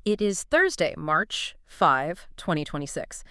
It is Thursday, March 5, 2026.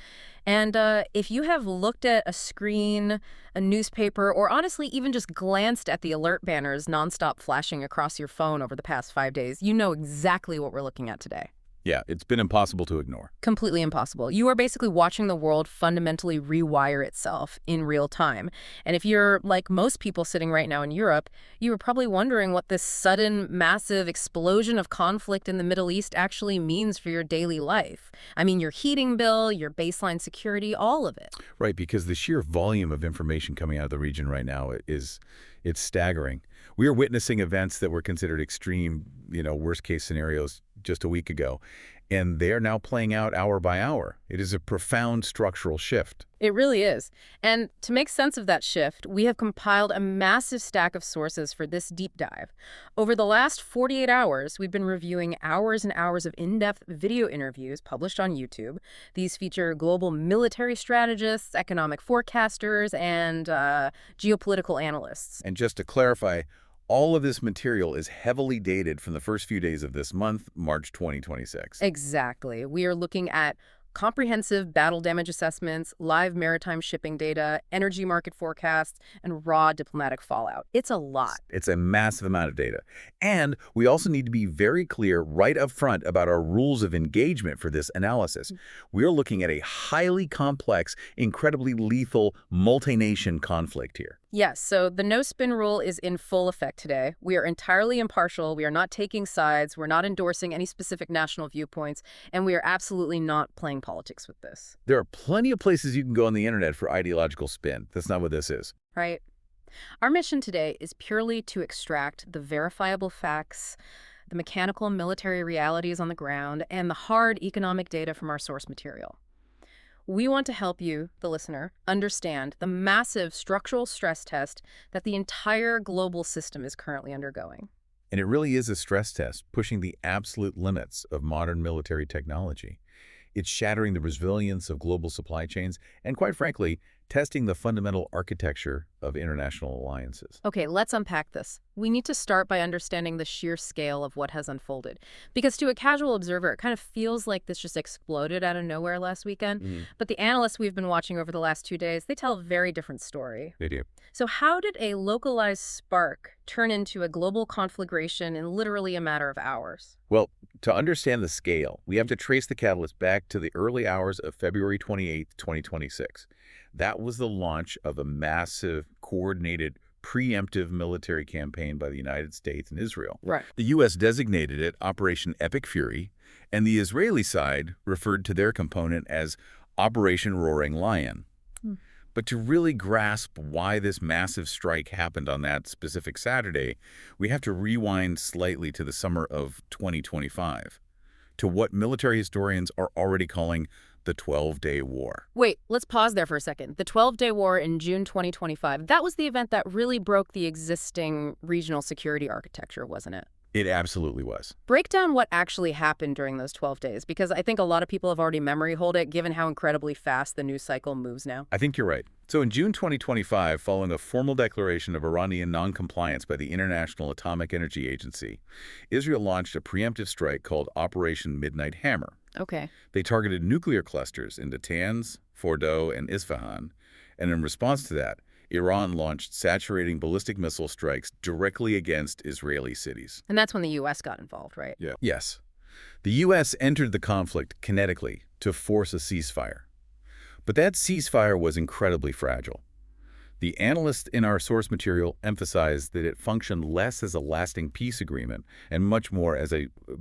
And if you have looked at a screen, a newspaper, or honestly even just glanced at the alert banners nonstop flashing across your phone over the past 5 days, you know exactly what we're looking at today. Yeah, it's been impossible to ignore. Completely impossible. You are basically watching the world fundamentally rewire itself in real time. And if you're like most people sitting right now in Europe, you are probably wondering what this sudden, massive explosion of conflict in the Middle East actually means for your daily life. I mean, your heating bill, your baseline security, all of it. Right, because the sheer volume of information coming out of the region right now it's staggering. We are witnessing events that were considered extreme, worst-case scenarios just a week ago, and they're now playing out hour by hour. It is a profound structural shift. It really is. And to make sense of that shift, we have compiled a massive stack of sources for this deep dive. Over the last 48 hours, we've been reviewing hours and hours of in-depth video interviews published on YouTube. These feature global military strategists, economic forecasters, and geopolitical analysts. And just to clarify, all of this material is heavily dated from the first few days of this month, March 2026. Exactly. We are looking at comprehensive battle damage assessments, live maritime shipping data, energy market forecasts, and raw diplomatic fallout. It's a lot. It's a massive amount of data. And we also need to be very clear right up front about our rules of engagement for this analysis. We're looking at a highly complex, incredibly lethal, multi-nation conflict here. Yes, so the no-spin rule is in full effect today. We are entirely impartial. We are not taking sides. We're not endorsing any specific national viewpoints. And we are absolutely not playing politics with this. There are plenty of places you can go on the internet for ideological spin. That's not what this is. Right. Our mission today is purely to extract the verifiable facts, the mechanical military realities on the ground, and the hard economic data from our source material. We want to help you, the listener, understand the massive structural stress test that the entire global system is currently undergoing. And it really is a stress test, pushing the absolute limits of modern military technology. It's shattering the resilience of global supply chains and, quite frankly, testing the fundamental architecture of international alliances. Okay, let's unpack this. We need to start by understanding the sheer scale of what has unfolded. Because to a casual observer, it kind of feels like this just exploded out of nowhere last weekend. But the analysts we've been watching over the last 2 days, they tell a very different story. They do. So how did a localized spark turn into a global conflagration in literally a matter of hours? Well, to understand the scale, we have to trace the catalyst back to the early hours of February 28, 2026. That was the launch of a massive, coordinated, preemptive military campaign by the United States and Israel. Right. The U.S. designated it Operation Epic Fury, and the Israeli side referred to their component as Operation Roaring Lion. But to really grasp why this massive strike happened on that specific Saturday, we have to rewind slightly to the summer of 2025, to what military historians are already calling the 12-Day War. Wait, let's pause there for a second. The 12-Day War in June 2025, that was the event that really broke the existing regional security architecture, wasn't it? It absolutely was. Break down what actually happened during those 12 days, because I think a lot of people have already memory hold it, given how incredibly fast the news cycle moves now. I think you're right. So in June 2025, following a formal declaration of Iranian non-compliance by the International Atomic Energy Agency, Israel launched a preemptive strike called Operation Midnight Hammer. Okay. They targeted nuclear clusters in Natanz, Fordow, and Isfahan, and in response to that, Iran launched saturating ballistic missile strikes directly against Israeli cities. And that's when the U.S. got involved, right? Yeah. Yes. The U.S. entered the conflict kinetically to force a ceasefire. But that ceasefire was incredibly fragile. The analysts in our source material emphasized that it functioned less as a lasting peace agreement and much more as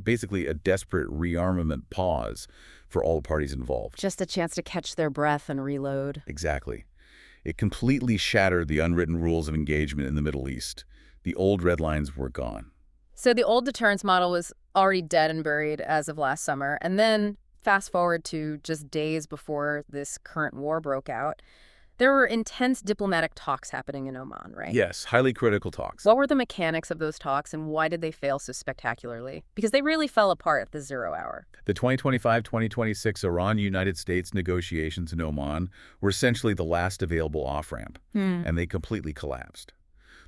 basically a desperate rearmament pause for all parties involved. Just a chance to catch their breath and reload. Exactly. It completely shattered the unwritten rules of engagement in the Middle East. The old red lines were gone. So the old deterrence model was already dead and buried as of last summer. And then fast forward to just days before this current war broke out, there were intense diplomatic talks happening in Oman, right? Yes, highly critical talks. What were the mechanics of those talks, and why did they fail so spectacularly? Because they really fell apart at the 0 hour. The 2025-2026 Iran-United States negotiations in Oman were essentially the last available off-ramp, and they completely collapsed.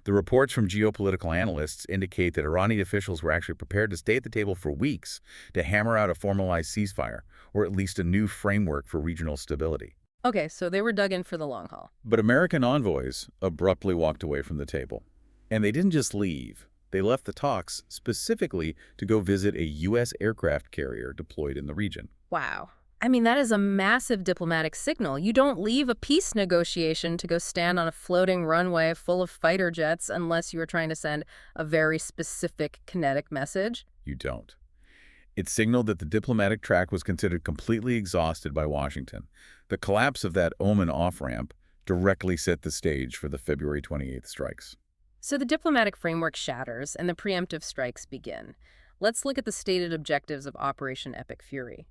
The reports from geopolitical analysts indicate that Iranian officials were actually prepared to stay at the table for weeks to hammer out a formalized ceasefire, or at least a new framework for regional stability. Okay, so they were dug in for the long haul. But American envoys abruptly walked away from the table. And they didn't just leave. They left the talks specifically to go visit a U.S. aircraft carrier deployed in the region. Wow. I mean, that is a massive diplomatic signal. You don't leave a peace negotiation to go stand on a floating runway full of fighter jets unless you are trying to send a very specific kinetic message. You don't. It signaled that the diplomatic track was considered completely exhausted by Washington. The collapse of that Oman off-ramp directly set the stage for the February 28th strikes. So the diplomatic framework shatters and the preemptive strikes begin. Let's look at the stated objectives of Operation Epic Fury.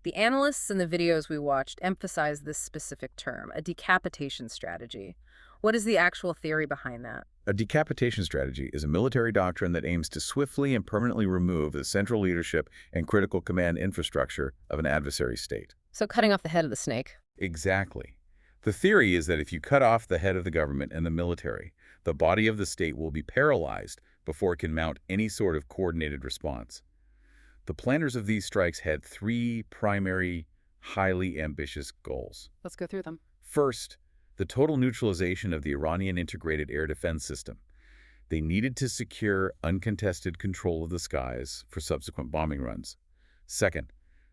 The analysts in the videos we watched emphasize this specific term, a decapitation strategy. What is the actual theory behind that? A decapitation strategy is a military doctrine that aims to swiftly and permanently remove the central leadership and critical command infrastructure of an adversary state. So cutting off the head of the snake. Exactly. The theory is that if you cut off the head of the government and the military, the body of the state will be paralyzed before it can mount any sort of coordinated response. The planners of these strikes had three primary, highly ambitious goals. Let's go through them. First, the total neutralization of the Iranian integrated air defense system. They needed to secure uncontested control of the skies for subsequent bombing runs. Second,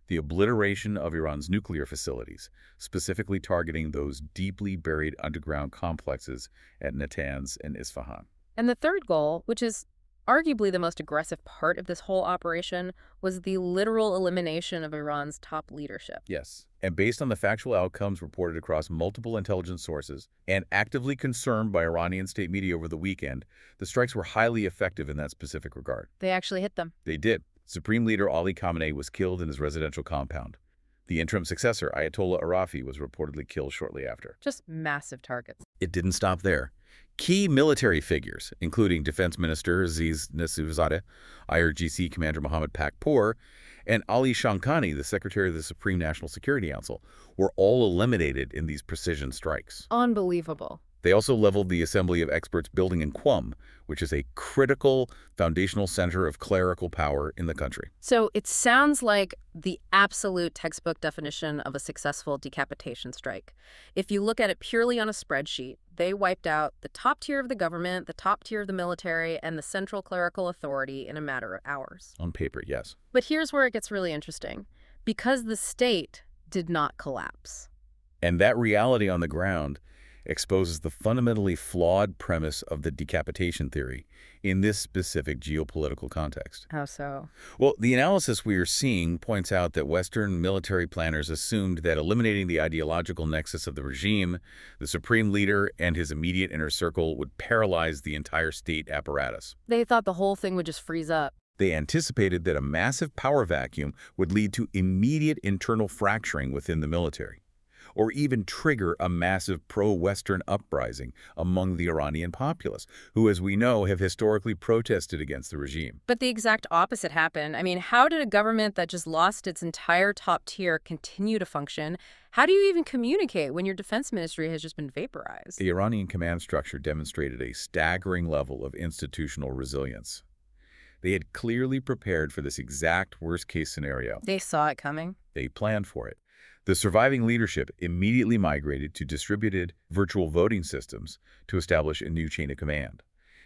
the obliteration of Iran's nuclear facilities, specifically targeting those deeply buried underground complexes at Natanz and Isfahan. And the third goal, which is arguably the most aggressive part of this whole operation, was the literal elimination of Iran's top leadership. Yes, and based on the factual outcomes reported across multiple intelligence sources and actively confirmed by Iranian state media over the weekend, the strikes were highly effective in that specific regard. They actually hit them. They did. Supreme Leader Ali Khamenei was killed in his residential compound. The interim successor, Ayatollah Arafi, was reportedly killed shortly after. Just massive targets. It didn't stop there. Key military figures, including Defense Minister Aziz Nasrallah, IRGC Commander Mohammad Pakpour, and Ali Shankani, the Secretary of the Supreme National Security Council, were all eliminated in these precision strikes. Unbelievable. They also leveled the Assembly of Experts building in Qom, which is a critical foundational center of clerical power in the country. So it sounds like the absolute textbook definition of a successful decapitation strike. If you look at it purely on a spreadsheet, they wiped out the top tier of the government, the top tier of the military, and the central clerical authority in a matter of hours. On paper, yes. But here's where it gets really interesting. Because the state did not collapse. And that reality on the ground exposes the fundamentally flawed premise of the decapitation theory in this specific geopolitical context. How so? Well, the analysis we are seeing points out that Western military planners assumed that eliminating the ideological nexus of the regime, the supreme leader and his immediate inner circle would paralyze the entire state apparatus. They thought the whole thing would just freeze up. They anticipated that a massive power vacuum would lead to immediate internal fracturing within the military, or even trigger a massive pro-Western uprising among the Iranian populace, who, as we know, have historically protested against the regime. But the exact opposite happened. I mean, how did a government that just lost its entire top tier continue to function? How do you even communicate when your defense ministry has just been vaporized? The Iranian command structure demonstrated a staggering level of institutional resilience. They had clearly prepared for this exact worst-case scenario. They saw it coming. They planned for it. The surviving leadership immediately migrated to distributed virtual voting systems to establish a new chain of command.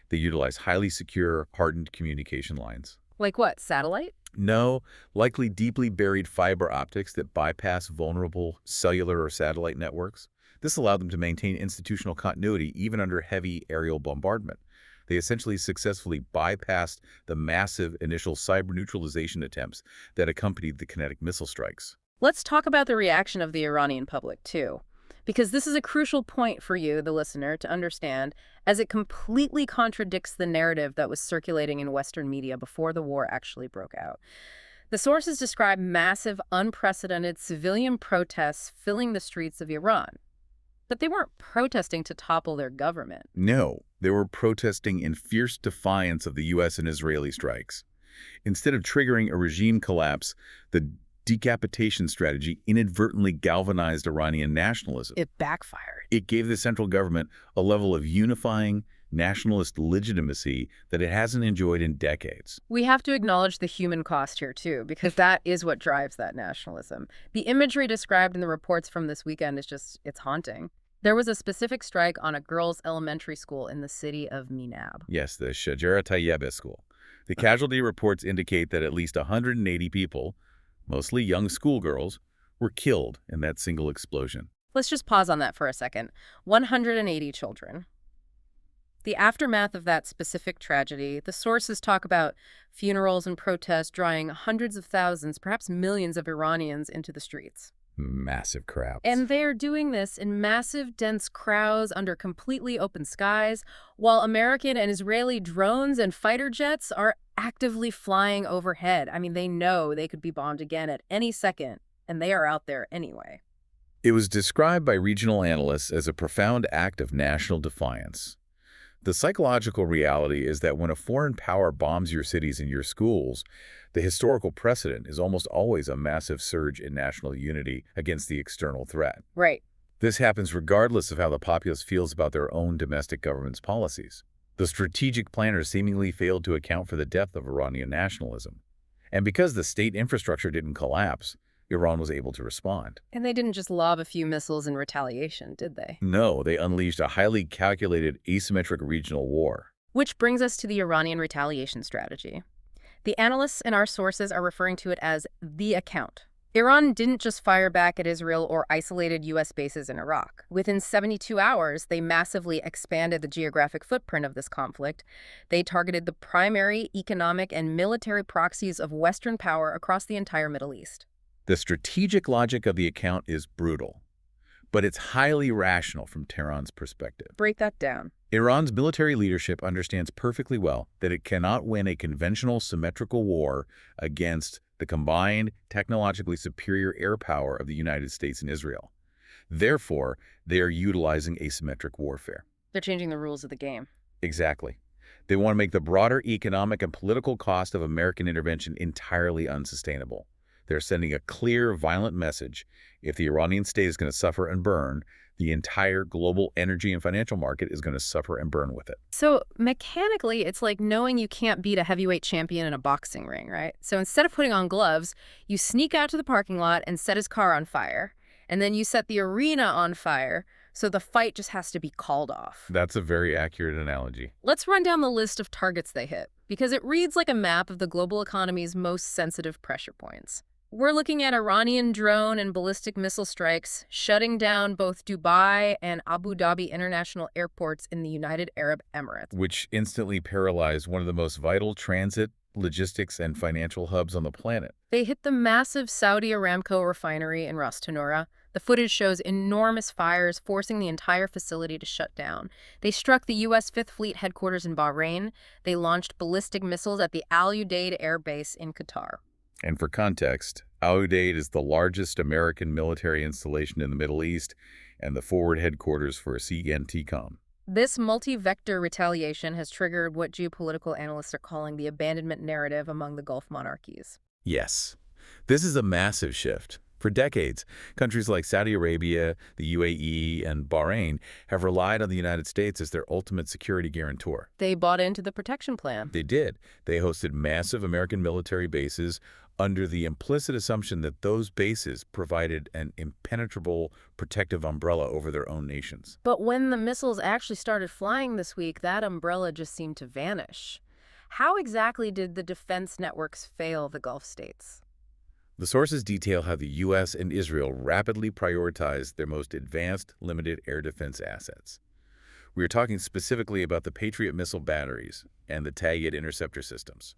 They utilized highly secure, hardened communication lines. Like what, satellite? No, likely deeply buried fiber optics that bypass vulnerable cellular or satellite networks. This allowed them to maintain institutional continuity even under heavy aerial bombardment. They essentially successfully bypassed the massive initial cyber neutralization attempts that accompanied the kinetic missile strikes. Let's talk about the reaction of the Iranian public, too, because this is a crucial point for you, the listener, to understand, as it completely contradicts the narrative that was circulating in Western media before the war actually broke out. The sources describe massive, unprecedented civilian protests filling the streets of Iran. But they weren't protesting to topple their government. No, they were protesting in fierce defiance of the U.S. and Israeli strikes. Instead of triggering a regime collapse, the decapitation strategy inadvertently galvanized Iranian nationalism. It backfired. It gave the central government a level of unifying, nationalist legitimacy that it hasn't enjoyed in decades. We have to acknowledge the human cost here, too, because that is what drives that nationalism. The imagery described in the reports from this weekend is it's haunting. There was a specific strike on a girls' elementary school in the city of Minab. Yes, the Shajara Tayyebe school. The casualty reports indicate that at least 180 people, mostly young schoolgirls, were killed in that single explosion. Let's just pause on that for a second. 180 children. The aftermath of that specific tragedy, the sources talk about funerals and protests drawing hundreds of thousands, perhaps millions of Iranians into the streets. Massive crowds. And they're doing this in massive, dense crowds under completely open skies, while American and Israeli drones and fighter jets are actively flying overhead. I mean, they know they could be bombed again at any second, and they are out there anyway. It was described by regional analysts as a profound act of national defiance. The psychological reality is that when a foreign power bombs your cities and your schools, the historical precedent is almost always a massive surge in national unity against the external threat. Right. This happens regardless of how the populace feels about their own domestic government's policies. The strategic planners seemingly failed to account for the depth of Iranian nationalism. And because the state infrastructure didn't collapse, Iran was able to respond. And they didn't just lob a few missiles in retaliation, did they? No, they unleashed a highly calculated asymmetric regional war. Which brings us to the Iranian retaliation strategy. The analysts and our sources are referring to it as the account. Iran didn't just fire back at Israel or isolated U.S. bases in Iraq. Within 72 hours, they massively expanded the geographic footprint of this conflict. They targeted the primary economic and military proxies of Western power across the entire Middle East. The strategic logic of the account is brutal, but it's highly rational from Tehran's perspective. Break that down. Iran's military leadership understands perfectly well that it cannot win a conventional symmetrical war against the combined, technologically superior air power of the United States and Israel. Therefore, they are utilizing asymmetric warfare. They're changing the rules of the game. Exactly. They want to make the broader economic and political cost of American intervention entirely unsustainable. They're sending a clear, violent message. If the Iranian state is going to suffer and burn, the entire global energy and financial market is going to suffer and burn with it. So mechanically, it's like knowing you can't beat a heavyweight champion in a boxing ring, right? So instead of putting on gloves, you sneak out to the parking lot and set his car on fire. And then you set the arena on fire, so the fight just has to be called off. That's a very accurate analogy. Let's run down the list of targets they hit, because it reads like a map of the global economy's most sensitive pressure points. We're looking at Iranian drone and ballistic missile strikes, shutting down both Dubai and Abu Dhabi international airports in the United Arab Emirates, Which instantly paralyzed one of the most vital transit, logistics, and financial hubs on the planet. They hit the massive Saudi Aramco refinery in Ras Tanura. The footage shows enormous fires forcing the entire facility to shut down. They struck the U.S. Fifth Fleet headquarters in Bahrain. They launched ballistic missiles at the Al Udeid Air Base in Qatar. And for context, Al Udeid is the largest American military installation in the Middle East and the forward headquarters for CNTCOM. This multi-vector retaliation has triggered what geopolitical analysts are calling the abandonment narrative among the Gulf monarchies. Yes, this is a massive shift. For decades, countries like Saudi Arabia, the UAE, and Bahrain have relied on the United States as their ultimate security guarantor. They bought into the protection plan. They did. They hosted massive American military bases under the implicit assumption that those bases provided an impenetrable protective umbrella over their own nations. But when the missiles actually started flying this week, that umbrella just seemed to vanish. How exactly did the defense networks fail the Gulf states? The sources detail how the U.S. and Israel rapidly prioritized their most advanced limited air defense assets. We are talking specifically about the Patriot missile batteries and the Tayyid interceptor systems.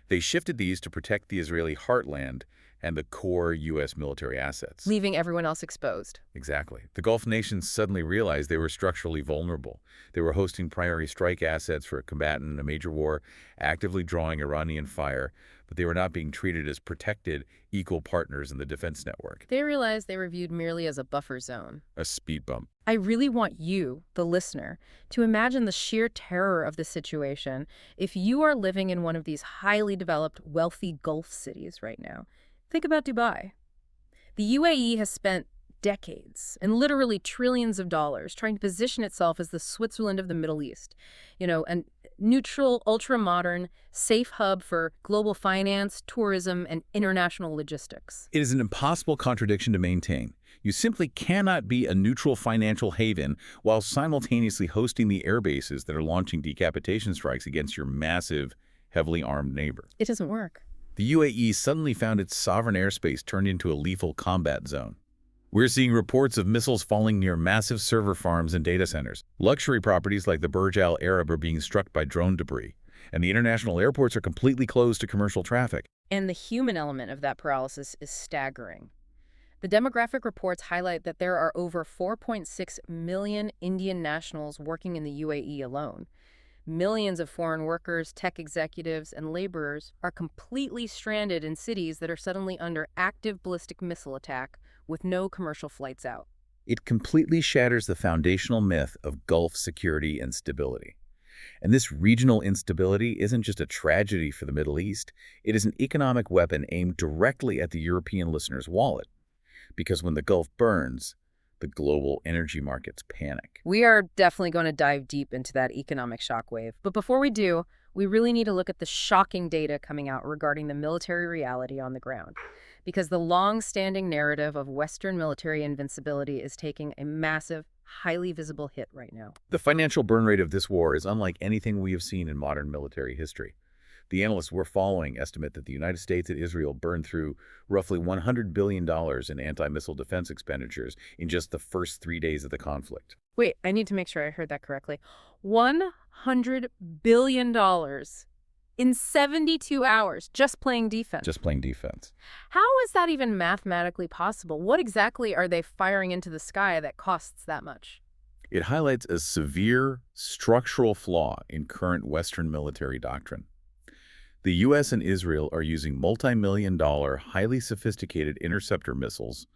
They shifted these to protect the Israeli heartland and the core U.S. military assets. Leaving everyone else exposed. Exactly. The Gulf nations suddenly realized they were structurally vulnerable. They were hosting primary strike assets for a combatant in a major war, actively drawing Iranian fire, but they were not being treated as protected, equal partners in the defense network. They realized they were viewed merely as a buffer zone. A speed bump. I really want you, the listener, to imagine the sheer terror of the situation if you are living in one of these highly developed, wealthy Gulf cities right now. Think about Dubai. The UAE has spent decades and literally trillions of dollars, trying to position itself as the Switzerland of the Middle East. A neutral, ultra-modern, safe hub for global finance, tourism, and international logistics. It is an impossible contradiction to maintain. You simply cannot be a neutral financial haven while simultaneously hosting the air bases that are launching decapitation strikes against your massive, heavily armed neighbor. It doesn't work. The UAE suddenly found its sovereign airspace turned into a lethal combat zone. We're seeing reports of missiles falling near massive server farms and data centers. Luxury properties like the Burj Al Arab are being struck by drone debris, and the international airports are completely closed to commercial traffic. And the human element of that paralysis is staggering. The demographic reports highlight that there are over 4.6 million Indian nationals working in the UAE alone. Millions of foreign workers, tech executives, and laborers are completely stranded in cities that are suddenly under active ballistic missile attack with no commercial flights out. It completely shatters the foundational myth of Gulf security and stability. And this regional instability isn't just a tragedy for the Middle East, it is an economic weapon aimed directly at the European listener's wallet. Because when the Gulf burns, the global energy markets panic. We are definitely going to dive deep into that economic shockwave. But before we do, we really need to look at the shocking data coming out regarding the military reality on the ground. Because the long-standing narrative of Western military invincibility is taking a massive, highly visible hit right now. The financial burn rate of this war is unlike anything we have seen in modern military history. The analysts we're following estimate that the United States and Israel burned through roughly $100 billion in anti-missile defense expenditures in just the first 3 days of the conflict. Wait, I need to make sure I heard that correctly. $100 billion in 72 hours just playing defense. Just playing defense. How is that even mathematically possible? What exactly are they firing into the sky that costs that much? It highlights a severe structural flaw in current Western military doctrine. The U.S. and Israel are using multi-million-dollar, highly sophisticated interceptor missiles,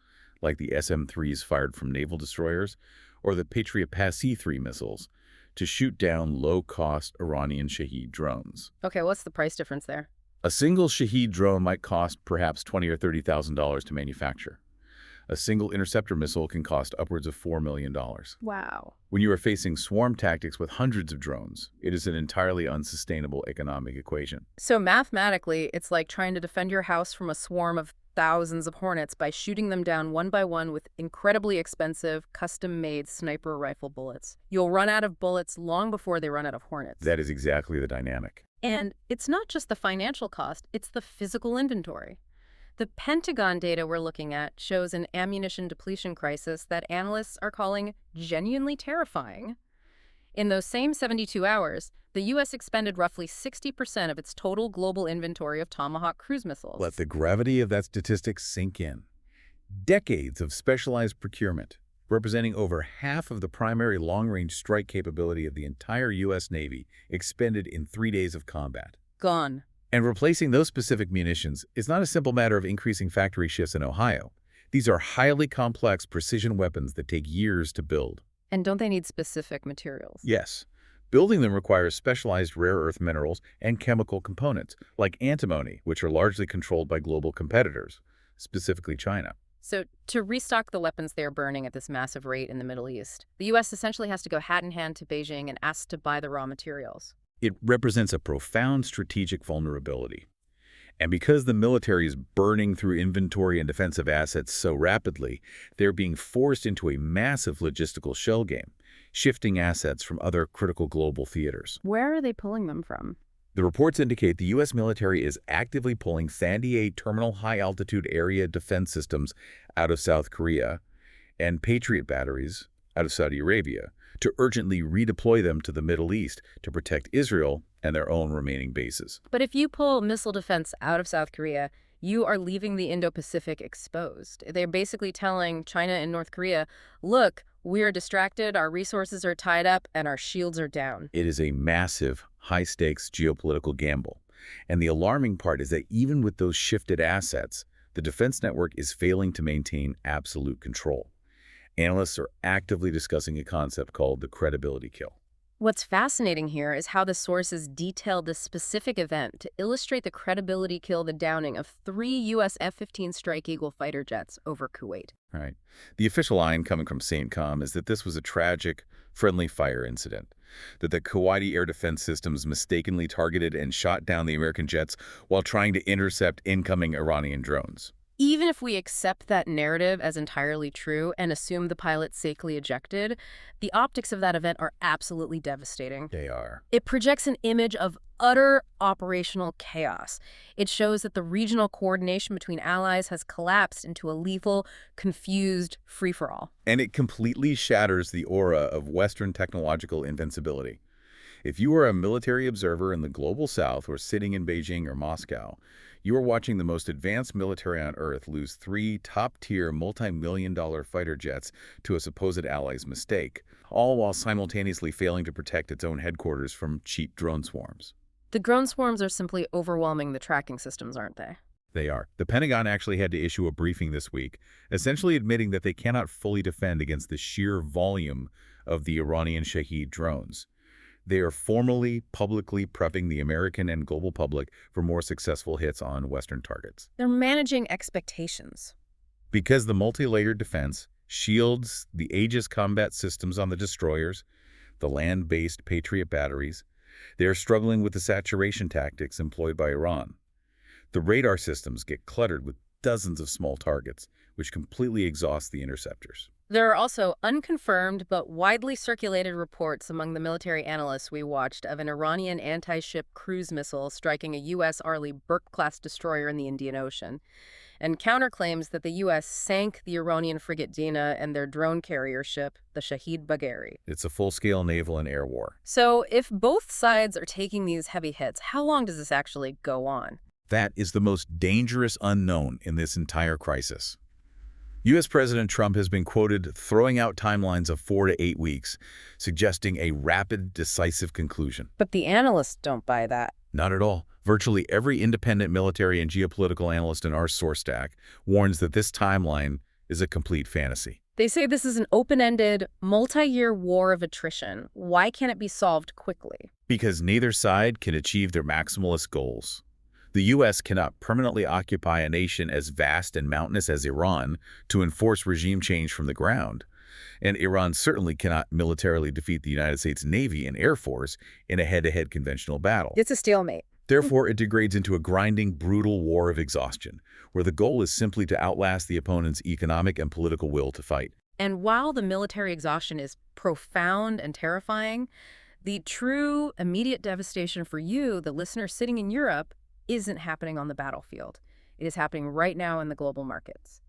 like the SM-3s fired from naval destroyers, or the Patriot Pas-3 missiles, to shoot down low-cost Iranian Shahed drones. Okay, what's the price difference there? A single Shahed drone might cost perhaps $20,000 or $30,000 to manufacture. A single interceptor missile can cost upwards of $4 million. Wow. When you are facing swarm tactics with hundreds of drones, it is an entirely unsustainable economic equation. So mathematically, it's like trying to defend your house from a swarm of thousands of hornets by shooting them down one by one with incredibly expensive, custom-made sniper rifle bullets. You'll run out of bullets long before they run out of hornets. That is exactly the dynamic. And it's not just the financial cost, it's the physical inventory. The Pentagon data we're looking at shows an ammunition depletion crisis that analysts are calling genuinely terrifying. In those same 72 hours, the U.S. expended roughly 60% of its total global inventory of Tomahawk cruise missiles. Let the gravity of that statistic sink in. Decades of specialized procurement, representing over half of the primary long-range strike capability of the entire U.S. Navy, expended in 3 days of combat. Gone. And replacing those specific munitions is not a simple matter of increasing factory shifts in Ohio. These are highly complex precision weapons that take years to build. And don't they need specific materials? Yes. Building them requires specialized rare earth minerals and chemical components, like antimony, which are largely controlled by global competitors, specifically China. So to restock the weapons they are burning at this massive rate in the Middle East, the U.S. essentially has to go hat in hand to Beijing and ask to buy the raw materials. It represents a profound strategic vulnerability. And because the military is burning through inventory and defensive assets so rapidly, they're being forced into a massive logistical shell game, shifting assets from other critical global theaters. Where are they pulling them from? The reports indicate the U.S. military is actively pulling THAAD terminal high-altitude area defense systems out of South Korea and Patriot batteries out of Saudi Arabia to urgently redeploy them to the Middle East to protect Israel and their own remaining bases. But if you pull missile defense out of South Korea, you are leaving the Indo-Pacific exposed. They're basically telling China and North Korea, look, we're distracted, our resources are tied up, and our shields are down. It is a massive, high-stakes geopolitical gamble. And the alarming part is that even with those shifted assets, the defense network is failing to maintain absolute control. Analysts are actively discussing a concept called the credibility kill. What's fascinating here is how the sources detail this specific event to illustrate the credibility kill the downing of 3 U.S. F-15 Strike Eagle fighter jets over Kuwait. Right. The official line coming from CENTCOM is that this was a tragic, friendly fire incident, that the Kuwaiti air defense systems mistakenly targeted and shot down the American jets while trying to intercept incoming Iranian drones. Even if we accept that narrative as entirely true and assume the pilot safely ejected, the optics of that event are absolutely devastating. They are. It projects an image of utter operational chaos. It shows that the regional coordination between allies has collapsed into a lethal, confused free-for-all. And it completely shatters the aura of Western technological invincibility. If you are a military observer in the global south or sitting in Beijing or Moscow, you are watching the most advanced military on Earth lose 3 top-tier multi-million-dollar fighter jets to a supposed ally's mistake, all while simultaneously failing to protect its own headquarters from cheap drone swarms. The drone swarms are simply overwhelming the tracking systems, aren't they? They are. The Pentagon actually had to issue a briefing this week, essentially admitting that they cannot fully defend against the sheer volume of the Iranian Shahed drones. They are formally, publicly prepping the American and global public for more successful hits on Western targets. They're managing expectations. Because the multi-layered defense shields the Aegis combat systems on the destroyers, the land-based Patriot batteries, they are struggling with the saturation tactics employed by Iran. The radar systems get cluttered with dozens of small targets, which completely exhaust the interceptors. There are also unconfirmed but widely circulated reports among the military analysts we watched of an Iranian anti-ship cruise missile striking a U.S. Arleigh Burke-class destroyer in the Indian Ocean, and counterclaims that the U.S. sank the Iranian frigate Dina and their drone carrier ship, the Shahed Bagheri. It's a full-scale naval and air war. So if both sides are taking these heavy hits, how long does this actually go on? That is the most dangerous unknown in this entire crisis. U.S. President Trump has been quoted throwing out timelines of 4 to 8 weeks, suggesting a rapid, decisive conclusion. But the analysts don't buy that. Not at all. Virtually every independent military and geopolitical analyst in our source stack warns that this timeline is a complete fantasy. They say this is an open-ended, multi-year war of attrition. Why can't it be solved quickly? Because neither side can achieve their maximalist goals. The U.S. cannot permanently occupy a nation as vast and mountainous as Iran to enforce regime change from the ground, and Iran certainly cannot militarily defeat the United States Navy and Air Force in a head-to-head conventional battle. It's a stalemate. Therefore, it degrades into a grinding, brutal war of exhaustion, where the goal is simply to outlast the opponent's economic and political will to fight. And while the military exhaustion is profound and terrifying, the true immediate devastation for you, the listener sitting in Europe, isn't happening on the battlefield. It is happening right now in the global markets.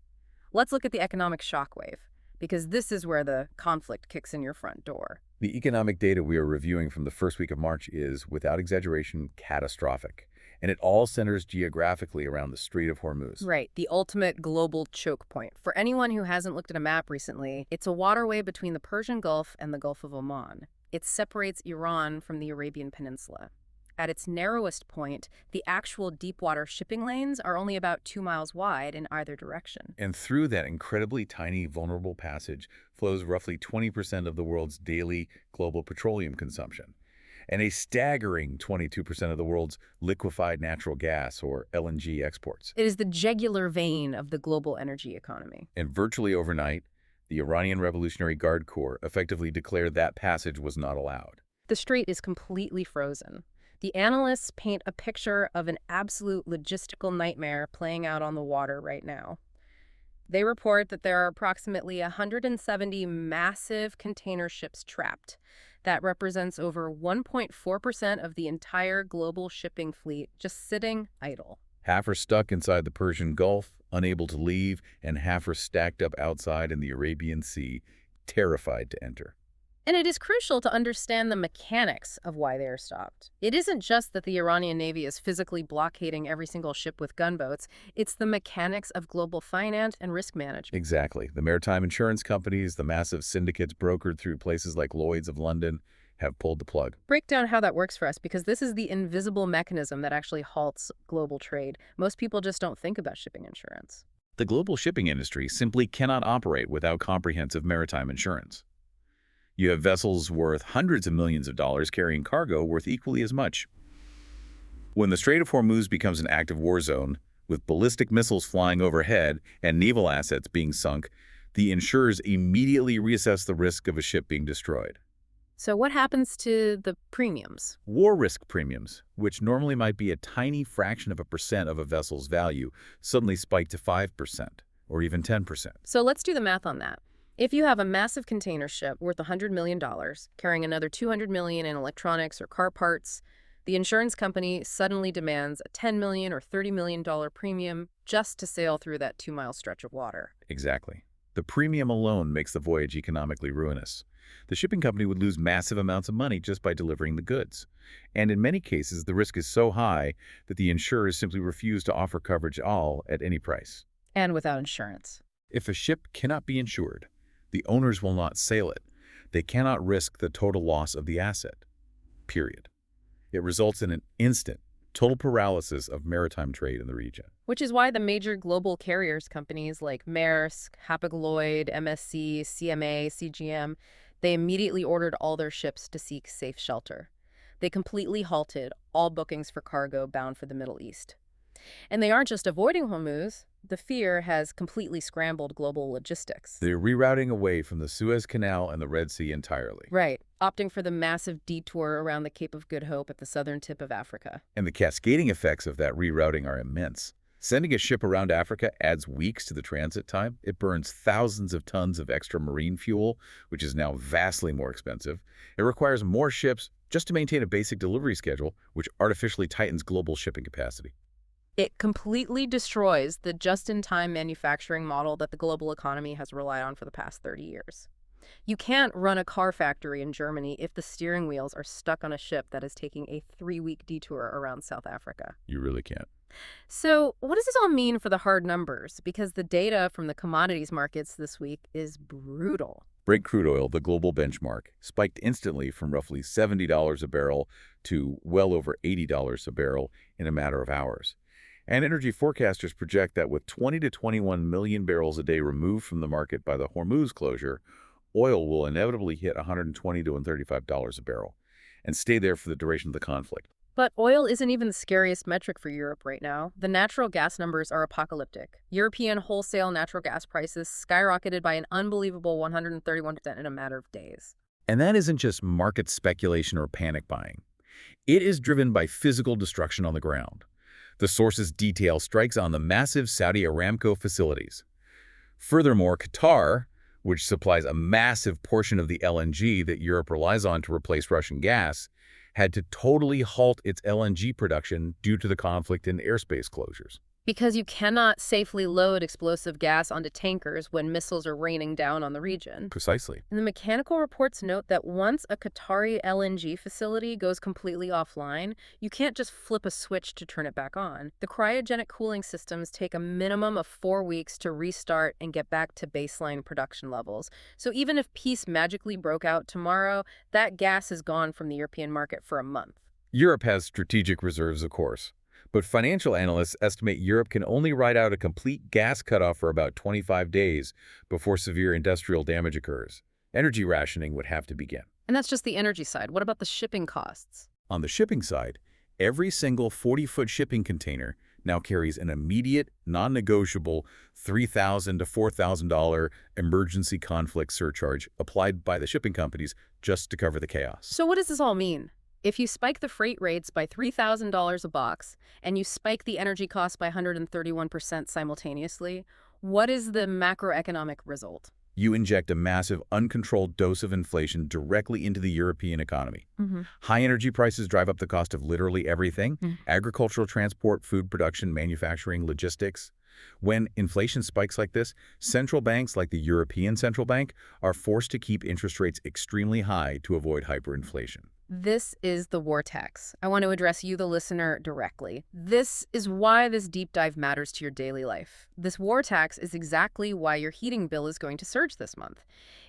Let's look at the economic shockwave, because this is where the conflict kicks in your front door. The economic data we are reviewing from the first week of March is, without exaggeration, catastrophic, and it all centers geographically around the Strait of Hormuz. Right, the ultimate global choke point. For anyone who hasn't looked at a map recently, it's a waterway between the Persian Gulf and the Gulf of Oman. It separates Iran from the Arabian Peninsula. At its narrowest point, the actual deepwater shipping lanes are only about 2 miles wide in either direction. And through that incredibly tiny, vulnerable passage flows roughly 20% of the world's daily global petroleum consumption, and a staggering 22% of the world's liquefied natural gas, or LNG, exports. It is the jugular vein of the global energy economy. And virtually overnight, the Iranian Revolutionary Guard Corps effectively declared that passage was not allowed. The strait is completely frozen. The analysts paint a picture of an absolute logistical nightmare playing out on the water right now. They report that there are approximately 170 massive container ships trapped. That represents over 1.4% of the entire global shipping fleet just sitting idle. Half are stuck inside the Persian Gulf, unable to leave, and half are stacked up outside in the Arabian Sea, terrified to enter. And it is crucial to understand the mechanics of why they are stopped. It isn't just that the Iranian Navy is physically blockading every single ship with gunboats. It's the mechanics of global finance and risk management. Exactly. The maritime insurance companies, the massive syndicates brokered through places like Lloyd's of London, have pulled the plug. Break down how that works for us, because this is the invisible mechanism that actually halts global trade. Most people just don't think about shipping insurance. The global shipping industry simply cannot operate without comprehensive maritime insurance. You have vessels worth hundreds of millions of dollars carrying cargo worth equally as much. When the Strait of Hormuz becomes an active war zone, with ballistic missiles flying overhead and naval assets being sunk, the insurers immediately reassess the risk of a ship being destroyed. So what happens to the premiums? War risk premiums, which normally might be a tiny fraction of a percent of a vessel's value, suddenly spike to 5% or even 10%. So let's do the math on that. If you have a massive container ship worth $100 million, carrying another $200 million in electronics or car parts, the insurance company suddenly demands a $10 million or $30 million premium just to sail through that 2-mile stretch of water. Exactly. The premium alone makes the voyage economically ruinous. The shipping company would lose massive amounts of money just by delivering the goods. And in many cases, the risk is so high that the insurers simply refuse to offer coverage at all at any price. And without insurance. If a ship cannot be insured, the owners will not sail it. They cannot risk the total loss of the asset. Period. It results in an instant, total paralysis of maritime trade in the region. Which is why the major global carriers companies like Maersk, Hapag-Lloyd, MSC, CMA, CGM, they immediately ordered all their ships to seek safe shelter. They completely halted all bookings for cargo bound for the Middle East. And they aren't just avoiding Hormuz. The fear has completely scrambled global logistics. They're rerouting away from the Suez Canal and the Red Sea entirely. Right, opting for the massive detour around the Cape of Good Hope at the southern tip of Africa. And the cascading effects of that rerouting are immense. Sending a ship around Africa adds weeks to the transit time. It burns thousands of tons of extra marine fuel, which is now vastly more expensive. It requires more ships just to maintain a basic delivery schedule, which artificially tightens global shipping capacity. It completely destroys the just-in-time manufacturing model that the global economy has relied on for the past 30 years. You can't run a car factory in Germany if the steering wheels are stuck on a ship that is taking a 3-week detour around South Africa. You really can't. So what does this all mean for the hard numbers? Because the data from the commodities markets this week is brutal. Brent crude oil, the global benchmark, spiked instantly from roughly $70 a barrel to well over $80 a barrel in a matter of hours. And energy forecasters project that with 20 to 21 million barrels a day removed from the market by the Hormuz closure, oil will inevitably hit $120 to $135 a barrel and stay there for the duration of the conflict. But oil isn't even the scariest metric for Europe right now. The natural gas numbers are apocalyptic. European wholesale natural gas prices skyrocketed by an unbelievable 131% in a matter of days. And that isn't just market speculation or panic buying. It is driven by physical destruction on the ground. The sources detail strikes on the massive Saudi Aramco facilities. Furthermore, Qatar, which supplies a massive portion of the LNG that Europe relies on to replace Russian gas, had to totally halt its LNG production due to the conflict and airspace closures. Because you cannot safely load explosive gas onto tankers when missiles are raining down on the region. Precisely. And the mechanical reports note that once a Qatari LNG facility goes completely offline, you can't just flip a switch to turn it back on. The cryogenic cooling systems take a minimum of 4 weeks to restart and get back to baseline production levels. So even if peace magically broke out tomorrow, that gas is gone from the European market for a month. Europe has strategic reserves, of course. But financial analysts estimate Europe can only ride out a complete gas cutoff for about 25 days before severe industrial damage occurs. Energy rationing would have to begin. And that's just the energy side. What about the shipping costs? On the shipping side, every single 40-foot shipping container now carries an immediate, non-negotiable $3,000 to $4,000 emergency conflict surcharge applied by the shipping companies just to cover the chaos. So what does this all mean? If you spike the freight rates by $3,000 a box and you spike the energy costs by 131% simultaneously, what is the macroeconomic result? You inject a massive, uncontrolled dose of inflation directly into the European economy. High energy prices drive up the cost of literally everything: agricultural transport, food production, manufacturing, logistics. When inflation spikes like this, central banks like the European Central Bank are forced to keep interest rates extremely high to avoid hyperinflation. This is the war tax. I want to address you, the listener, directly. This is why this deep dive matters to your daily life. This war tax is exactly why your heating bill is going to surge this month.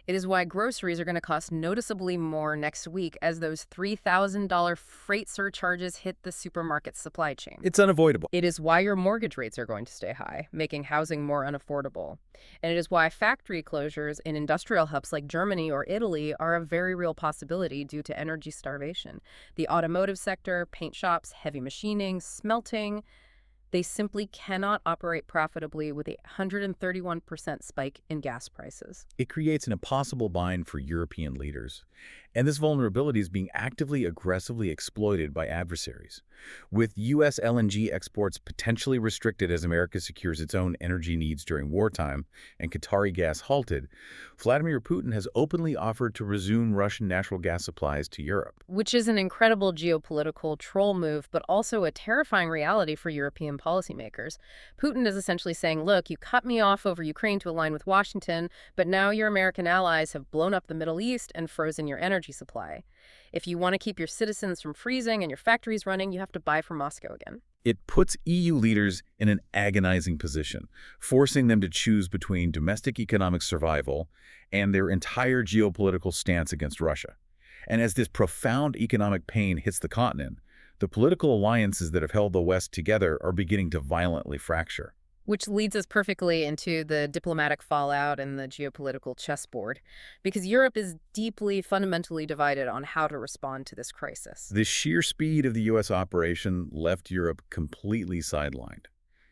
It is why groceries are going to cost noticeably more next week as those $3,000 freight surcharges hit the supermarket supply chain. It's unavoidable. It is why your mortgage rates are going to stay high, making housing more unaffordable. And it is why factory closures in industrial hubs like Germany or Italy are a very real possibility due to energy starvation. The automotive sector, paint shops, heavy machining, smelting, they simply cannot operate profitably with a 131% spike in gas prices. It creates an impossible bind for European leaders. And this vulnerability is being actively, aggressively exploited by adversaries. With U.S. LNG exports potentially restricted as America secures its own energy needs during wartime and Qatari gas halted, Vladimir Putin has openly offered to resume Russian natural gas supplies to Europe. Which is an incredible geopolitical troll move, but also a terrifying reality for European policymakers. Putin is essentially saying, look, you cut me off over Ukraine to align with Washington, but now your American allies have blown up the Middle East and frozen your energy supply. If you want to keep your citizens from freezing and your factories running, you have to buy from Moscow again. It puts EU leaders in an agonizing position, forcing them to choose between domestic economic survival and their entire geopolitical stance against Russia. And as this profound economic pain hits the continent, the political alliances that have held the West together are beginning to violently fracture. Which leads us perfectly into the diplomatic fallout and the geopolitical chessboard, because Europe is deeply, fundamentally divided on how to respond to this crisis. The sheer speed of the U.S. operation left Europe completely sidelined.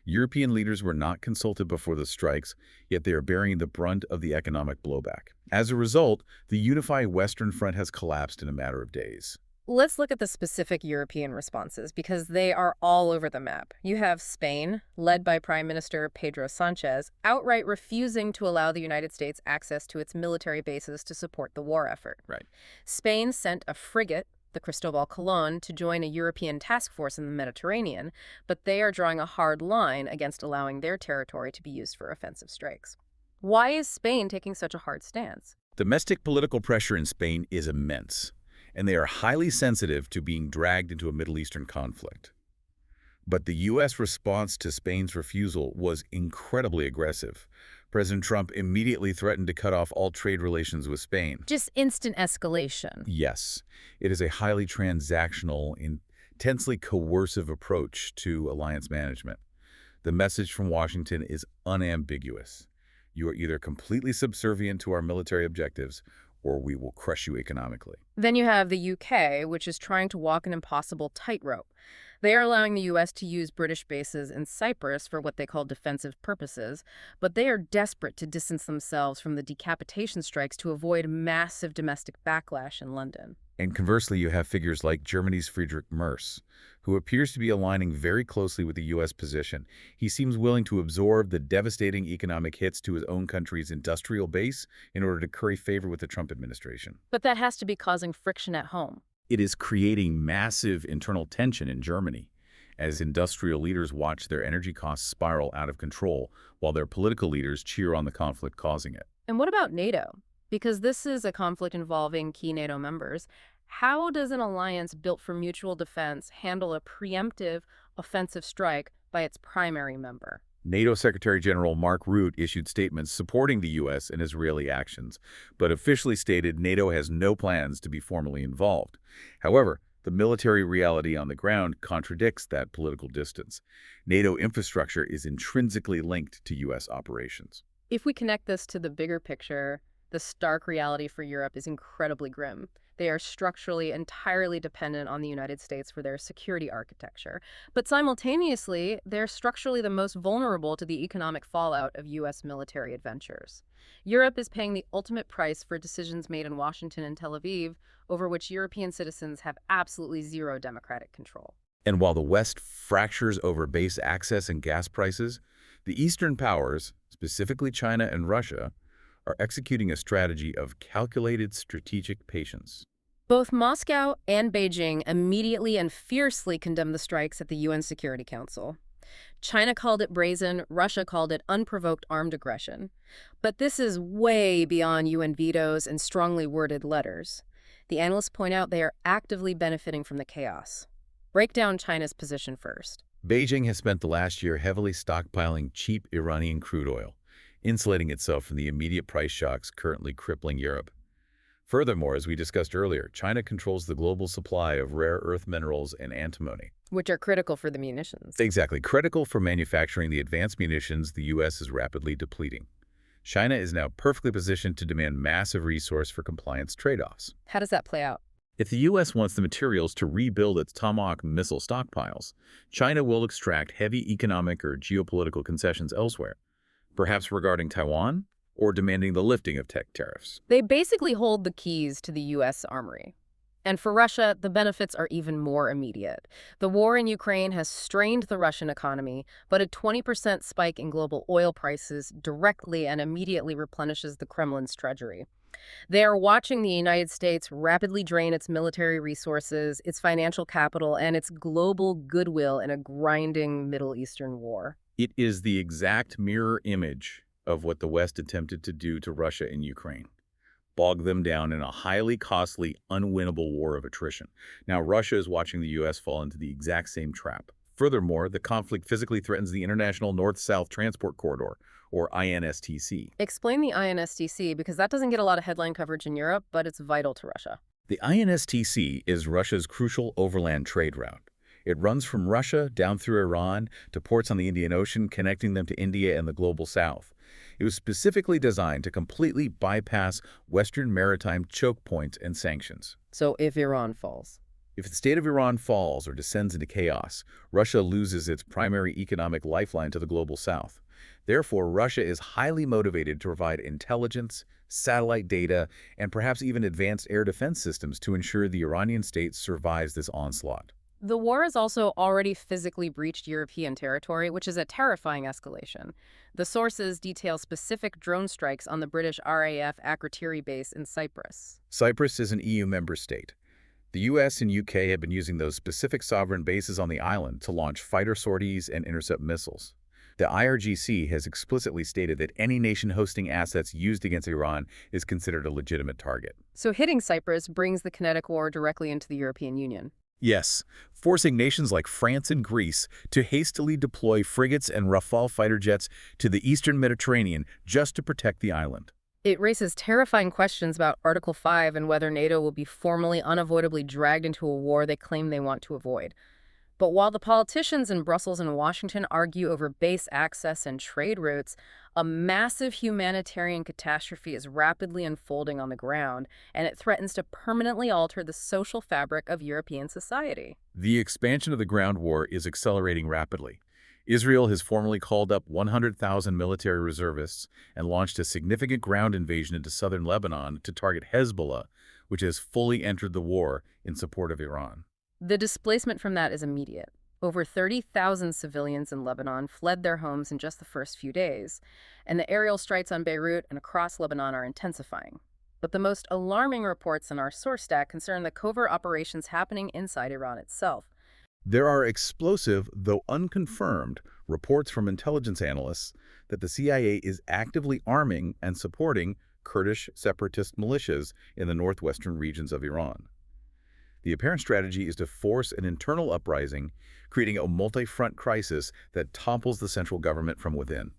European leaders were not consulted before the strikes, yet they are bearing the brunt of the economic blowback. As a result, the unified Western Front has collapsed in a matter of days. Let's look at the specific European responses because they are all over the map. You have Spain, led by Prime Minister Pedro Sanchez, outright refusing to allow the United States access to its military bases to support the war effort. Right. Spain sent a frigate, the Cristobal Colon, to join a European task force in the Mediterranean, but they are drawing a hard line against allowing their territory to be used for offensive strikes. Why is Spain taking such a hard stance? Domestic political pressure in Spain is immense, and they are highly sensitive to being dragged into a Middle Eastern conflict. But the U.S. response to Spain's refusal was incredibly aggressive. President Trump immediately threatened to cut off all trade relations with Spain. Just instant escalation. Yes, it is a highly transactional, intensely coercive approach to alliance management. The message from Washington is unambiguous. You are either completely subservient to our military objectives, or we will crush you economically. Then you have the UK, which is trying to walk an impossible tightrope. They are allowing the U.S. to use British bases in Cyprus for what they call defensive purposes, but they are desperate to distance themselves from the decapitation strikes to avoid massive domestic backlash in London. And conversely, you have figures like Germany's Friedrich Merz, who appears to be aligning very closely with the U.S. position. He seems willing to absorb the devastating economic hits to his own country's industrial base in order to curry favor with the Trump administration. But that has to be causing friction at home. It is creating massive internal tension in Germany as industrial leaders watch their energy costs spiral out of control while their political leaders cheer on the conflict causing it. And what about NATO? Because this is a conflict involving key NATO members. How does an alliance built for mutual defense handle a preemptive offensive strike by its primary member? NATO Secretary General Mark Rutte issued statements supporting the U.S. and Israeli actions, but officially stated NATO has no plans to be formally involved. However, the military reality on the ground contradicts that political distance. NATO infrastructure is intrinsically linked to U.S. operations. If we connect this to the bigger picture, the stark reality for Europe is incredibly grim. They are structurally entirely dependent on the United States for their security architecture. But simultaneously, they're structurally the most vulnerable to the economic fallout of U.S. military adventures. Europe is paying the ultimate price for decisions made in Washington and Tel Aviv, over which European citizens have absolutely zero democratic control. And while the West fractures over base access and gas prices, the Eastern powers, specifically China and Russia, are executing a strategy of calculated strategic patience. Both Moscow and Beijing immediately and fiercely condemned the strikes at the UN Security Council. China called it brazen, Russia called it unprovoked armed aggression. But this is way beyond UN vetoes and strongly worded letters. The analysts point out they are actively benefiting from the chaos. Break down China's position first. Beijing has spent the last year heavily stockpiling cheap Iranian crude oil, insulating itself from the immediate price shocks currently crippling Europe. Furthermore, as we discussed earlier, China controls the global supply of rare earth minerals and antimony. Which are critical for the munitions. Exactly, critical for manufacturing the advanced munitions the U.S. is rapidly depleting. China is now perfectly positioned to demand massive resource for compliance trade-offs. How does that play out? If the U.S. wants the materials to rebuild its Tomahawk missile stockpiles, China will extract heavy economic or geopolitical concessions elsewhere, perhaps regarding Taiwan or demanding the lifting of tech tariffs. They basically hold the keys to the U.S. armory. And for Russia, the benefits are even more immediate. The war in Ukraine has strained the Russian economy, but a 20% spike in global oil prices directly and immediately replenishes the Kremlin's treasury. They are watching the United States rapidly drain its military resources, its financial capital, and its global goodwill in a grinding Middle Eastern war. It is the exact mirror image of what the West attempted to do to Russia in Ukraine. Bog them down in a highly costly, unwinnable war of attrition. Now, Russia is watching the U.S. fall into the exact same trap. Furthermore, the conflict physically threatens the International North-South Transport Corridor, or INSTC. Explain the INSTC, because that doesn't get a lot of headline coverage in Europe, but it's vital to Russia. The INSTC is Russia's crucial overland trade route. It runs from Russia down through Iran to ports on the Indian Ocean, connecting them to India and the global south. It was specifically designed to completely bypass Western maritime choke points and sanctions. So if Iran falls. If the state of Iran falls or descends into chaos, Russia loses its primary economic lifeline to the global south. Therefore, Russia is highly motivated to provide intelligence, satellite data, and perhaps even advanced air defense systems to ensure the Iranian state survives this onslaught. The war has also already physically breached European territory, which is a terrifying escalation. The sources detail specific drone strikes on the British RAF Akrotiri base in Cyprus. Cyprus is an EU member state. The US and UK have been using those specific sovereign bases on the island to launch fighter sorties and intercept missiles. The IRGC has explicitly stated that any nation hosting assets used against Iran is considered a legitimate target. So hitting Cyprus brings the kinetic war directly into the European Union. Yes, forcing nations like France and Greece to hastily deploy frigates and Rafale fighter jets to the eastern Mediterranean just to protect the island. It raises terrifying questions about Article 5 and whether NATO will be formally, unavoidably dragged into a war they claim they want to avoid. But while the politicians in Brussels and Washington argue over base access and trade routes, a massive humanitarian catastrophe is rapidly unfolding on the ground, and it threatens to permanently alter the social fabric of European society. The expansion of the ground war is accelerating rapidly. Israel has formally called up 100,000 military reservists and launched a significant ground invasion into southern Lebanon to target Hezbollah, which has fully entered the war in support of Iran. The displacement from that is immediate. Over 30,000 civilians in Lebanon fled their homes in just the first few days, and the aerial strikes on Beirut and across Lebanon are intensifying. But the most alarming reports in our source stack concern the covert operations happening inside Iran itself. There are explosive, though unconfirmed, reports from intelligence analysts that the CIA is actively arming and supporting Kurdish separatist militias in the northwestern regions of Iran. The apparent strategy is to force an internal uprising, creating a multi-front crisis that topples the central government from within.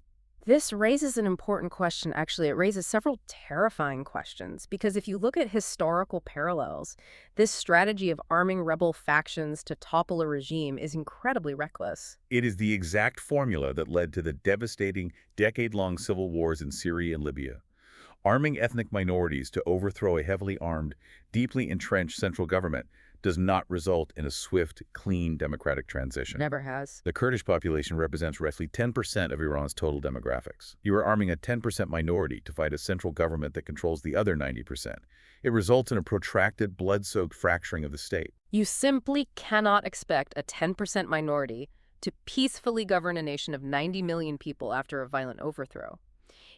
This raises an important question. Actually, it raises several terrifying questions, because if you look at historical parallels, this strategy of arming rebel factions to topple a regime is incredibly reckless. It is the exact formula that led to the devastating decade-long civil wars in Syria and Libya. Arming ethnic minorities to overthrow a heavily armed, deeply entrenched central government does not result in a swift, clean democratic transition. Never has. The Kurdish population represents roughly 10% of Iran's total demographics. You are arming a 10% minority to fight a central government that controls the other 90%. It results in a protracted, blood-soaked fracturing of the state. You simply cannot expect a 10% minority to peacefully govern a nation of 90 million people after a violent overthrow.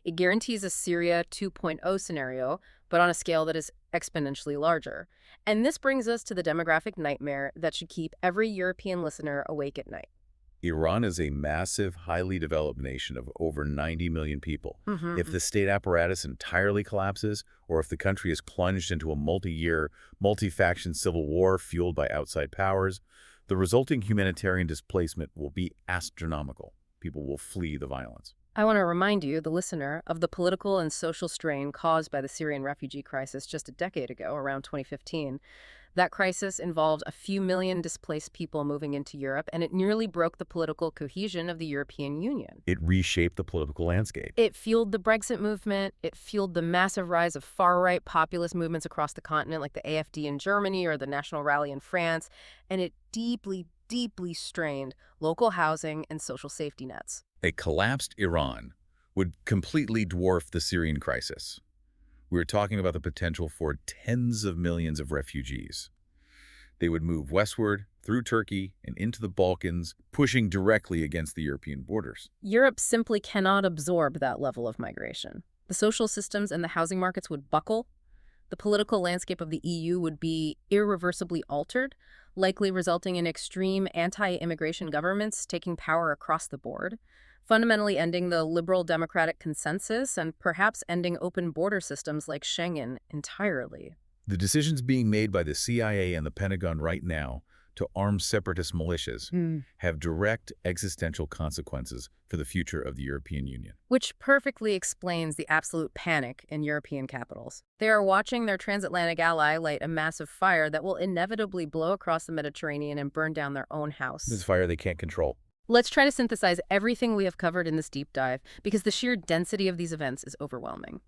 It guarantees a Syria 2.0 scenario, but on a scale that is exponentially larger. And this brings us to the demographic nightmare that should keep every European listener awake at night. Iran is a massive, highly developed nation of over 90 million people. If the state apparatus entirely collapses, or if the country is plunged into a multi-year, multi-faction civil war fueled by outside powers, The resulting humanitarian displacement will be astronomical. People will flee the violence. I want to remind you, the listener, of the political and social strain caused by the Syrian refugee crisis just a decade ago, around 2015. That crisis involved a few million displaced people moving into Europe, and it nearly broke the political cohesion of the European Union. It reshaped the political landscape. It fueled the Brexit movement. It fueled the massive rise of far-right populist movements across the continent, like the AfD in Germany or the National Rally in France. And it deeply, deeply strained local housing and social safety nets. A collapsed Iran would completely dwarf the Syrian crisis. We're talking about the potential for tens of millions of refugees. They would move westward, through Turkey, and into the Balkans, pushing directly against the European borders. Europe simply cannot absorb that level of migration. The social systems and the housing markets would buckle. The political landscape of the EU would be irreversibly altered, likely resulting in extreme anti-immigration governments taking power across the board, fundamentally ending the liberal democratic consensus and perhaps ending open border systems like Schengen entirely. The decisions being made by the CIA and the Pentagon right now to arm separatist militias have direct existential consequences for the future of the European Union. Which perfectly explains the absolute panic in European capitals. They are watching their transatlantic ally light a massive fire that will inevitably blow across the Mediterranean and burn down their own house. This fire they can't control. Let's try to synthesize everything we have covered in this deep dive, because the sheer density of these events is overwhelming.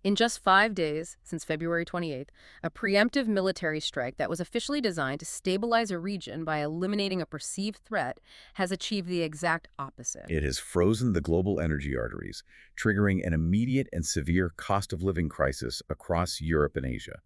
In just 5 days, since February 28th, a preemptive military strike that was officially designed to stabilize a region by eliminating a perceived threat has achieved the exact opposite. It has frozen the global energy arteries, triggering an immediate and severe cost-of-living crisis across Europe and Asia.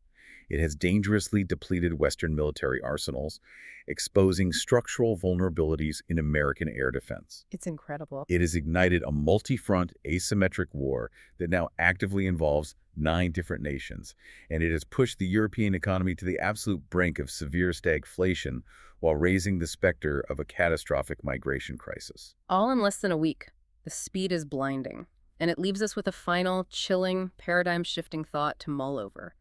It has dangerously depleted Western military arsenals, exposing structural vulnerabilities in American air defense. It's incredible. It has ignited a multi-front, asymmetric war that now actively involves 9 different nations, and it has pushed the European economy to the absolute brink of severe stagflation while raising the specter of a catastrophic migration crisis. All in less than a week. The speed is blinding, and it leaves us with a final, chilling, paradigm-shifting thought to mull over.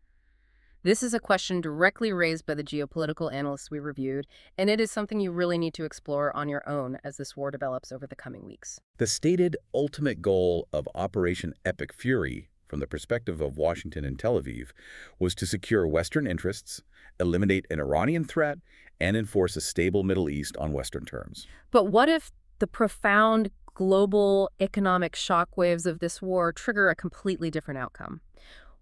This is a question directly raised by the geopolitical analysts we reviewed, and it is something you really need to explore on your own as this war develops over the coming weeks. The stated ultimate goal of Operation Epic Fury, from the perspective of Washington and Tel Aviv, was to secure Western interests, eliminate an Iranian threat, and enforce a stable Middle East on Western terms. But what if the profound global economic shockwaves of this war trigger a completely different outcome?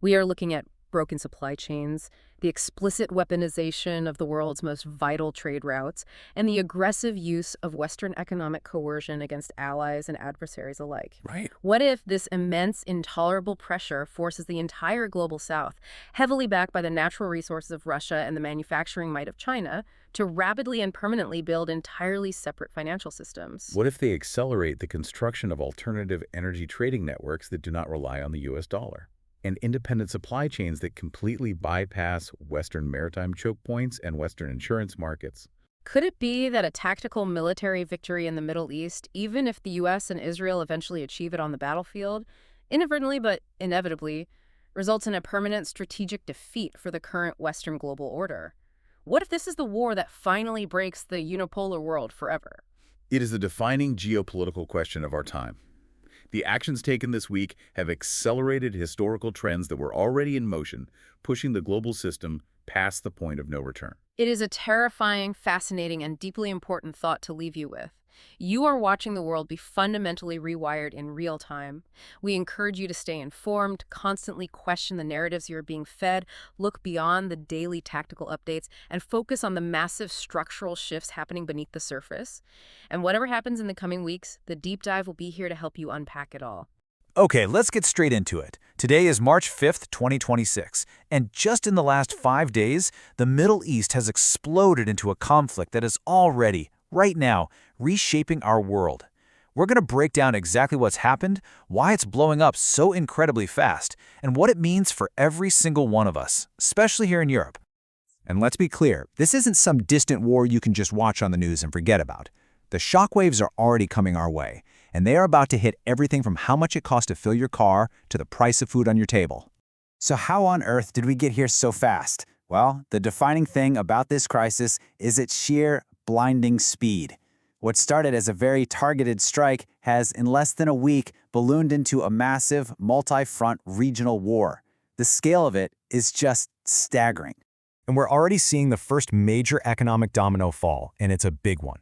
We are looking at broken supply chains, the explicit weaponization of the world's most vital trade routes, and the aggressive use of Western economic coercion against allies and adversaries alike. Right. What if this immense, intolerable pressure forces the entire global South, heavily backed by the natural resources of Russia and the manufacturing might of China, to rapidly and permanently build entirely separate financial systems? What if they accelerate the construction of alternative energy trading networks that do not rely on the U.S. dollar? And independent supply chains that completely bypass Western maritime choke points and Western insurance markets? Could it be that a tactical military victory in the Middle East, even if the U.S. and Israel eventually achieve it on the battlefield, inadvertently but inevitably, results in a permanent strategic defeat for the current Western global order? What if this is the war that finally breaks the unipolar world forever? It is the defining geopolitical question of our time. The actions taken this week have accelerated historical trends that were already in motion, pushing the global system past the point of no return. It is a terrifying, fascinating, and deeply important thought to leave you with. You are watching the world be fundamentally rewired in real time. We encourage you to stay informed, constantly question the narratives you are being fed, look beyond the daily tactical updates, and focus on the massive structural shifts happening beneath the surface. And whatever happens in the coming weeks, the deep dive will be here to help you unpack it all. Okay, let's get straight into it. Today is March 5th, 2026, and just in the last 5 days, the Middle East has exploded into a conflict that is already, right now, reshaping our world. We're going to break down exactly what's happened, why it's blowing up so incredibly fast, and what it means for every single one of us, especially here in Europe. And let's be clear, this isn't some distant war you can just watch on the news and forget about. The shockwaves are already coming our way, and they are about to hit everything from how much it costs to fill your car to the price of food on your table. So how on earth did we get here so fast? Well, the defining thing about this crisis is its sheer blinding speed. What started as a very targeted strike has, in less than a week, ballooned into a massive, multi-front regional war. The scale of it is just staggering. And we're already seeing the first major economic domino fall, and it's a big one.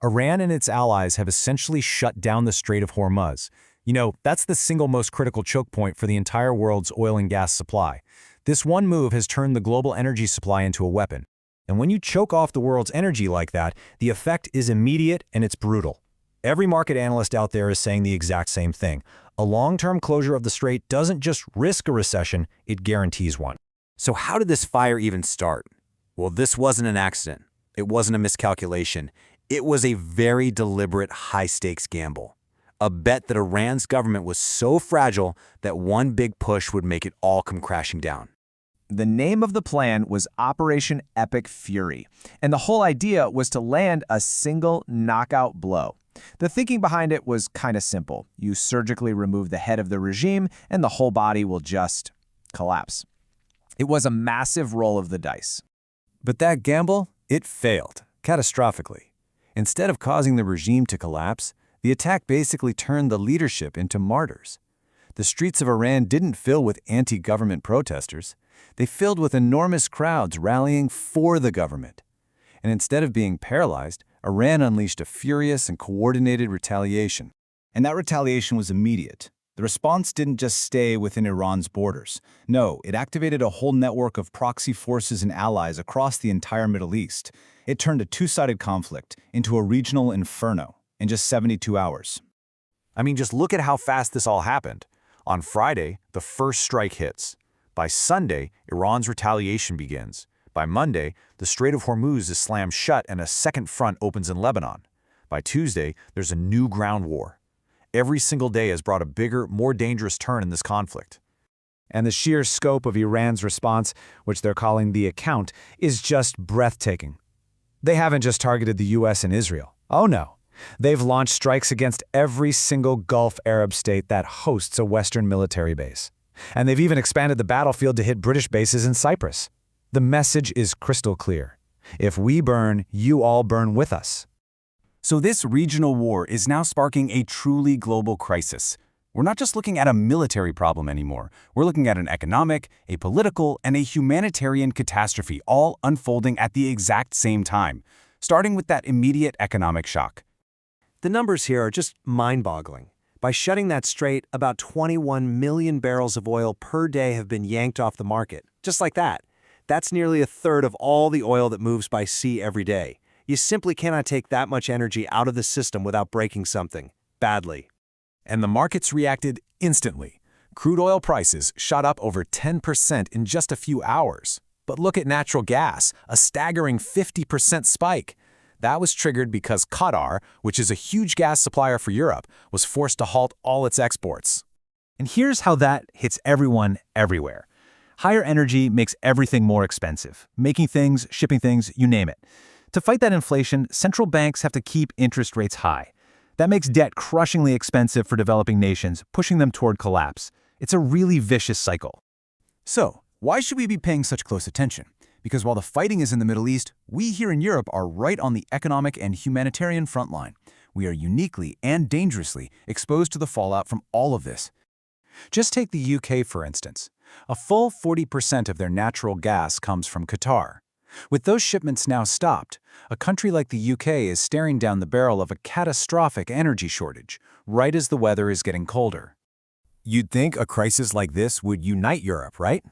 Iran and its allies have essentially shut down the Strait of Hormuz. You know, that's the single most critical choke point for the entire world's oil and gas supply. This one move has turned the global energy supply into a weapon. And when you choke off the world's energy like that, the effect is immediate and it's brutal. Every market analyst out there is saying the exact same thing. A long-term closure of the strait doesn't just risk a recession, it guarantees one. So how did this fire even start? Well, this wasn't an accident. It wasn't a miscalculation. It was a very deliberate high-stakes gamble. A bet that Iran's government was so fragile that one big push would make it all come crashing down. The name of the plan was Operation Epic Fury, and the whole idea was to land a single knockout blow. The thinking behind it was kind of simple. You surgically remove the head of the regime, and the whole body will just collapse. It was a massive roll of the dice. But that gamble, it failed, catastrophically. Instead of causing the regime to collapse, the attack basically turned the leadership into martyrs. The streets of Iran didn't fill with anti-government protesters. They filled with enormous crowds rallying for the government. And instead of being paralyzed, Iran unleashed a furious and coordinated retaliation. And that retaliation was immediate. The response didn't just stay within Iran's borders. No, it activated a whole network of proxy forces and allies across the entire Middle East. It turned a two-sided conflict into a regional inferno in just 72 hours. I mean, just look at how fast this all happened. On Friday, the first strike hits. By Sunday, Iran's retaliation begins. By Monday, the Strait of Hormuz is slammed shut and a second front opens in Lebanon. By Tuesday, there's a new ground war. Every single day has brought a bigger, more dangerous turn in this conflict. And the sheer scope of Iran's response, which they're calling the account, is just breathtaking. They haven't just targeted the U.S. and Israel. Oh no. They've launched strikes against every single Gulf Arab state that hosts a Western military base. And they've even expanded the battlefield to hit British bases in Cyprus. The message is crystal clear. If we burn, you all burn with us. So this regional war is now sparking a truly global crisis. We're not just looking at a military problem anymore. We're looking at an economic, a political, and a humanitarian catastrophe all unfolding at the exact same time, starting with that immediate economic shock. The numbers here are just mind-boggling. By shutting that strait, about 21 million barrels of oil per day have been yanked off the market. Just like that. That's nearly a third of all the oil that moves by sea every day. You simply cannot take that much energy out of the system without breaking something. Badly. And the markets reacted instantly. Crude oil prices shot up over 10% in just a few hours. But look at natural gas, a staggering 50% spike. That was triggered because Qatar, which is a huge gas supplier for Europe, was forced to halt all its exports. And here's how that hits everyone everywhere. Higher energy makes everything more expensive. Making things, shipping things, you name it. To fight that inflation, central banks have to keep interest rates high. That makes debt crushingly expensive for developing nations, pushing them toward collapse. It's a really vicious cycle. So, why should we be paying such close attention? Because while the fighting is in the Middle East, we here in Europe are right on the economic and humanitarian front line. We are uniquely and dangerously exposed to the fallout from all of this. Just take the UK, for instance. A full 40% of their natural gas comes from Qatar. With those shipments now stopped, a country like the UK is staring down the barrel of a catastrophic energy shortage, right as the weather is getting colder. You'd think a crisis like this would unite Europe, right?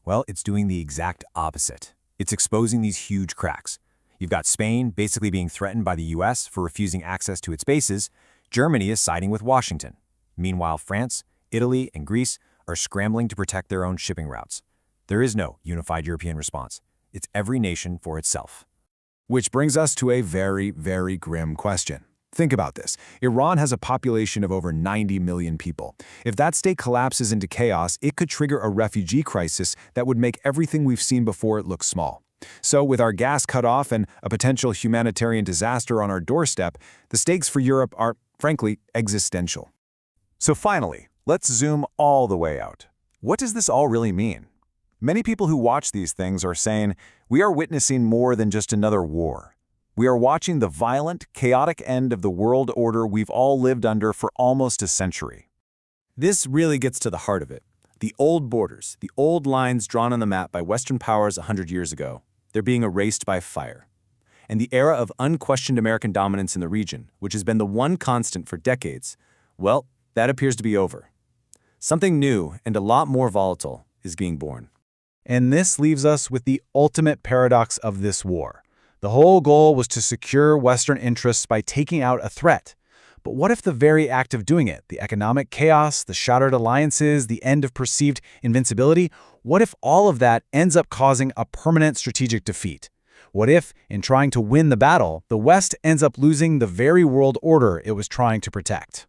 Well, it's doing the exact opposite. It's exposing these huge cracks. You've got Spain basically being threatened by the U.S. for refusing access to its bases. Germany is siding with Washington. Meanwhile, France, Italy, and Greece are scrambling to protect their own shipping routes. There is no unified European response. It's every nation for itself. Which brings us to a very, very grim question. Think about this. Iran has a population of over 90 million people. If that state collapses into chaos, it could trigger a refugee crisis that would make everything we've seen before look small. So with our gas cut off and a potential humanitarian disaster on our doorstep, the stakes for Europe are, frankly, existential. So finally, let's zoom all the way out. What does this all really mean? Many people who watch these things are saying, we are witnessing more than just another war. We are watching the violent, chaotic end of the world order we've all lived under for almost a century. This really gets to the heart of it. The old borders, the old lines drawn on the map by Western powers 100 years ago, they're being erased by fire. And the era of unquestioned American dominance in the region, which has been the one constant for decades, well, that appears to be over. Something new and a lot more volatile is being born. And this leaves us with the ultimate paradox of this war. The whole goal was to secure Western interests by taking out a threat. But what if the very act of doing it, the economic chaos, the shattered alliances, the end of perceived invincibility, what if all of that ends up causing a permanent strategic defeat? What if, in trying to win the battle, the West ends up losing the very world order it was trying to protect?